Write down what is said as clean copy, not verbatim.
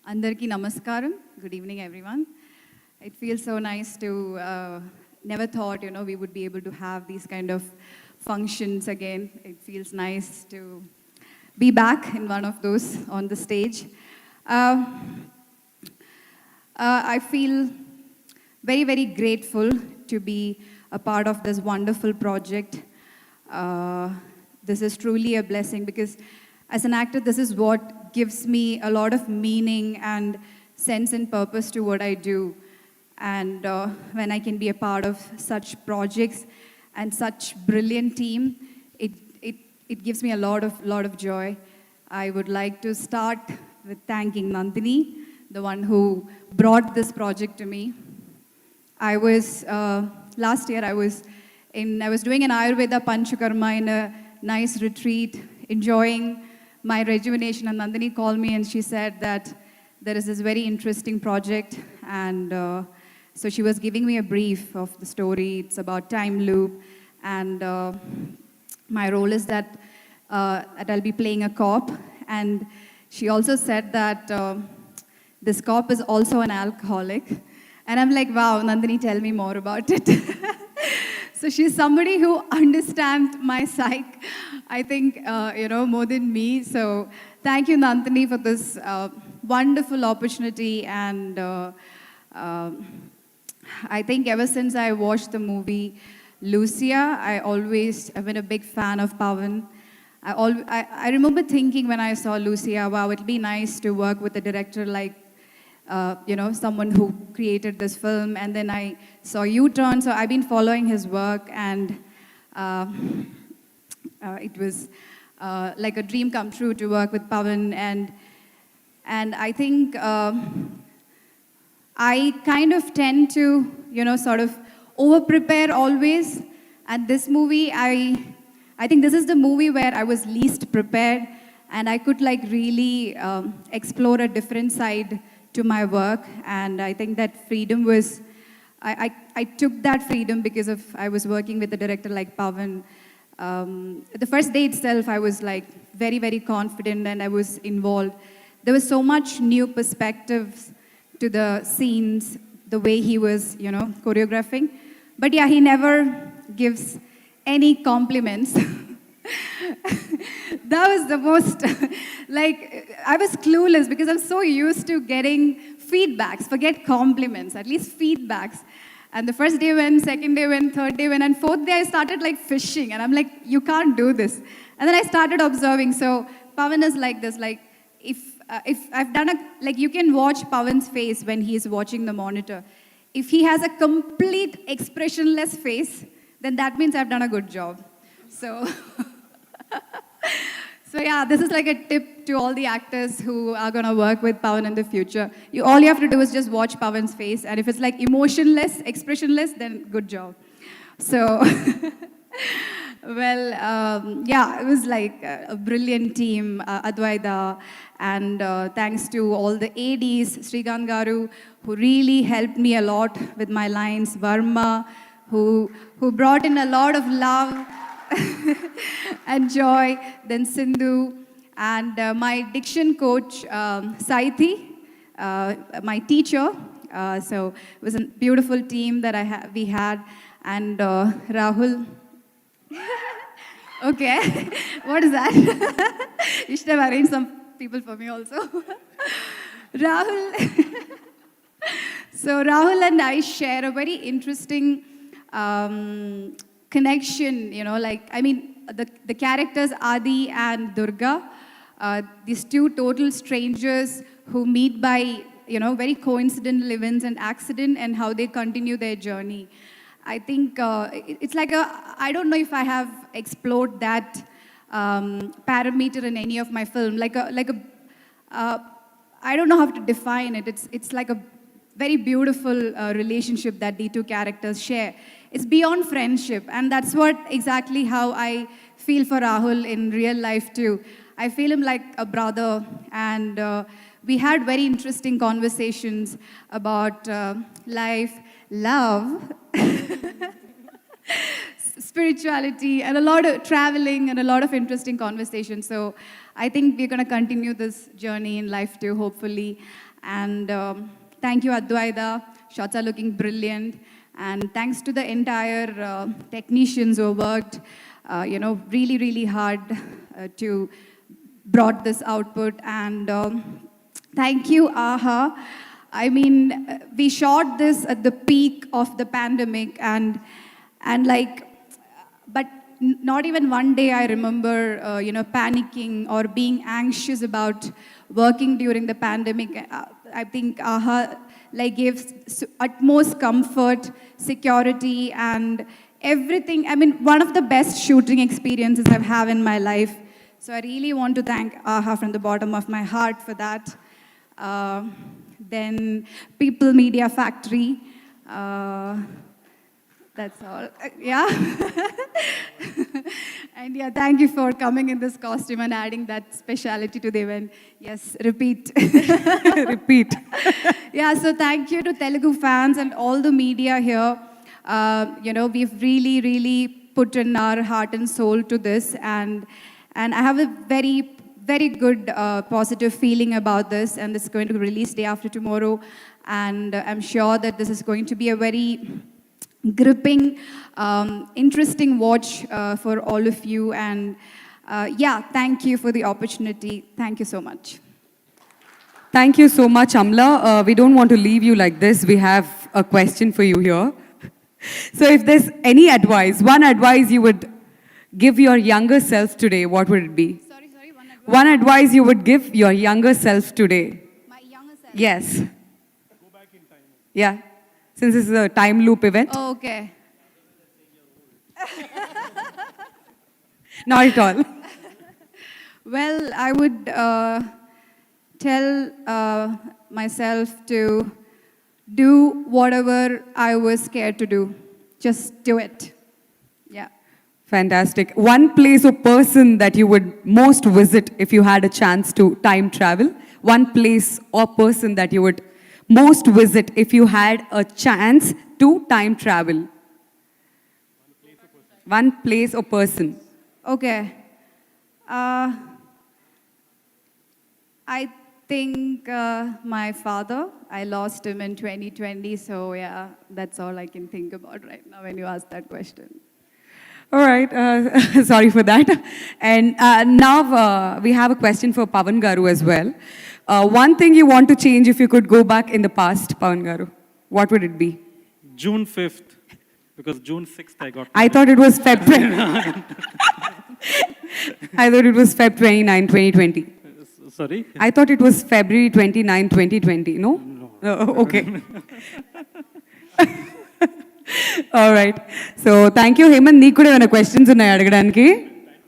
Andarki Namaskaram. Good evening, everyone. It feels so nice to, never thought, we would be able to have these kind of functions again. It feels nice to be back in one of those on the stage. I feel very, very grateful to be a part of this wonderful project. This is truly a blessing because as an actor, this is what gives me a lot of meaning and sense and purpose to what I do. And when I can be a part of such projects and such brilliant team, it gives me a lot of joy. I would like to start with thanking Nandini, the one who brought this project to me. I was, last year I was doing an Ayurveda Panchakarma in a nice retreat, enjoying my rejuvenation, and Nandini called me and she said that there is this very interesting project, and so she was giving me a brief of the story. It's about time loop, and my role is that I'll be playing a cop, and she also said that this cop is also an alcoholic, and I'm like, wow, Nandini, tell me more about it. So she's somebody who understands my psyche, I think, more than me. So thank you, Nandini, for this wonderful opportunity. And I think ever since I watched the movie Lucia, I've been a big fan of Pawan. I remember thinking when I saw Lucia, wow, it'll be nice to work with a director like someone who created this film. And then I saw U-Turn, so I've been following his work, and it was like a dream come true to work with Pawan. And I think I kind of tend to, sort of over-prepare always. And this movie, I think this is the movie where I was least prepared, and I could really explore a different side to my work. And I think that freedom was, I took that freedom because of I was working with a director like Pawan. The first day itself, I was very, very confident, and I was involved. There was so much new perspectives to the scenes, the way he was, choreographing. But yeah, he never gives any compliments. That was the most, I was clueless because I'm so used to getting feedbacks, forget compliments, at least feedbacks. And the first day went, second day went, third day went, and fourth day I started fishing, and I'm like, you can't do this. And then I started observing. So Pawan is like this, if I've done you can watch Pawan's face when he's watching the monitor. If he has a complete expressionless face, then that means I've done a good job. So, so yeah, this is a tip to all the actors who are going to work with Pawan in the future. All you have to do is just watch Pawan's face, and if it's emotionless, expressionless, then good job. So, well, yeah, it was a brilliant team, Advaita, and thanks to all the ADs, Srikanth Garu, who really helped me a lot with my lines, Varma, who brought in a lot of love and joy, then Sindhu, and my diction coach, Saithi, my teacher. So it was a beautiful team that we had, and Rahul. Okay, what is that? You should have arranged some people for me also. Rahul. So Rahul and I share a very interesting connection, the characters Adi and Durga, these two total strangers who meet by, very coincidental events and accident, and how they continue their journey. I think it's I don't know if I have explored that parameter in any of my film, I don't know how to define it. It's like a very beautiful relationship that the two characters share. It's beyond friendship, and that's exactly how I feel for Rahul in real life too. I feel him like a brother, and we had very interesting conversations about life, love, spirituality, and a lot of traveling and a lot of interesting conversations. So I think we're going to continue this journey in life too, hopefully. And thank you, Advaita. Shots are looking brilliant. And thanks to the entire technicians who worked, really, really hard to brought this output. And thank you, AHA. I mean, we shot this at the peak of the pandemic, and but not even one day I remember, panicking or being anxious about working during the pandemic. I think AHA gave utmost comfort, security, and everything. I mean, one of the best shooting experiences I've had in my life. So I really want to thank AHA from the bottom of my heart for that. Then People Media Factory. That's all. Yeah. And yeah, thank you for coming in this costume and adding that speciality to the event. Yes, repeat. Repeat. Yeah, so thank you to Telugu fans and all the media here. We've really, really put in our heart and soul to this, and I have a very, very good positive feeling about this, and this is going to be released day after tomorrow, and I'm sure that this is going to be a very gripping, interesting watch for all of you, and yeah, thank you for the opportunity. Thank you so much. Thank you so much, Amla. We don't want to leave you like this. We have a question for you here. So if there's any advice, one advice you would give your younger self today, what would it be? Sorry, one advice. One advice you would give your younger self today. My younger self? Yes. Go back in time. Yeah. Since this is a time loop event. Oh, okay. Not at all. Well, I would tell myself to do whatever I was scared to do. Just do it. Yeah. Fantastic. One place or person that you would most visit if you had a chance to time travel? One place or person that you would most visit if you had a chance to time travel? One place or person. Okay. I think my father, I lost him in 2020, so yeah, that's all I can think about right now when you ask that question. All right, sorry for that. And now we have a question for Pavan Garu as well. One thing you want to change if you could go back in the past, Pavan Garu, what would it be? June 5th, because June 6th I got... I thought it was Feb 29. I thought it was Feb 29, 2020. Sorry? I thought it was February 29, 2020, no? No. Okay. All right. So, thank you, Hemant. Neeku kuda questions unnaya adagadaniki.